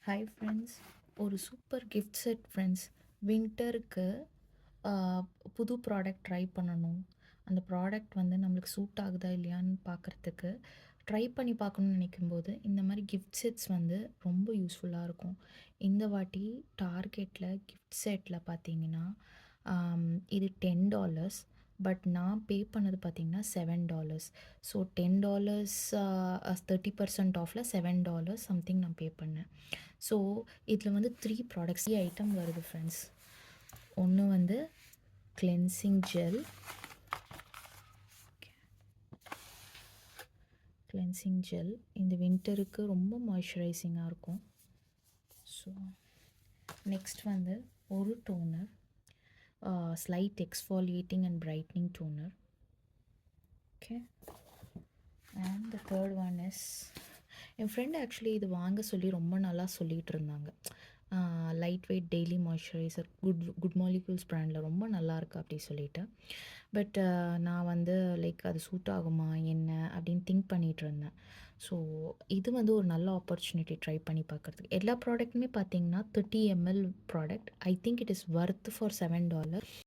Hi friends, ஒரு super gift set friends. வின்டருக்கு புது product try பண்ணணும். அந்த ப்ராடக்ட் வந்து நம்மளுக்கு சூட் ஆகுதா இல்லையான்னு பார்க்குறதுக்கு ட்ரை பண்ணி பார்க்கணுன்னு நினைக்கும்போது இந்த மாதிரி கிஃப்ட் செட்ஸ் வந்து ரொம்ப யூஸ்ஃபுல்லாக இருக்கும். இந்த வாட்டி டார்கெட்டில் கிஃப்ட் செட்டில் பார்த்தீங்கன்னா இது $10. பட் நான் பே பண்ணது பார்த்தீங்கன்னா $7. ஸோ $10 30% ஆஃபில் $7 சம்திங் நான் பே பண்ணேன். ஸோ இதில் வந்து 3 ப்ராடக்ட்ஸ் ஐட்டம் வருது ஃப்ரெண்ட்ஸ். ஒன்று வந்து கிளென்சிங் ஜெல், இந்த வின்டருக்கு ரொம்ப மாய்ஸ்சரைசிங்காக இருக்கும். ஸோ நெக்ஸ்ட் வந்து ஒரு toner, slight exfoliating and brightening toner. Okay, and the third one is, என் ஃப்ரெண்ட் ஆக்சுவலி இது வாங்க சொல்லி ரொம்ப நல்லா சொல்லிகிட்டு இருந்தாங்க. Light weight daily moisturiser, Good Molecules ப்ராண்டில் ரொம்ப நல்லாயிருக்கு அப்படி சொல்லிட்டு. பட் நான் வந்து லைக் அது சூட் ஆகுமா என்ன அப்படின்னு திங்க் பண்ணிகிட்டு இருந்தேன். ஸோ இது வந்து ஒரு நல்ல ஆப்பர்ச்சுனிட்டி ட்ரை பண்ணி பார்க்குறதுக்கு. எல்லா ப்ராடக்ட்டுமே பார்த்தீங்கன்னா 30 ml product. I think it is worth for $7.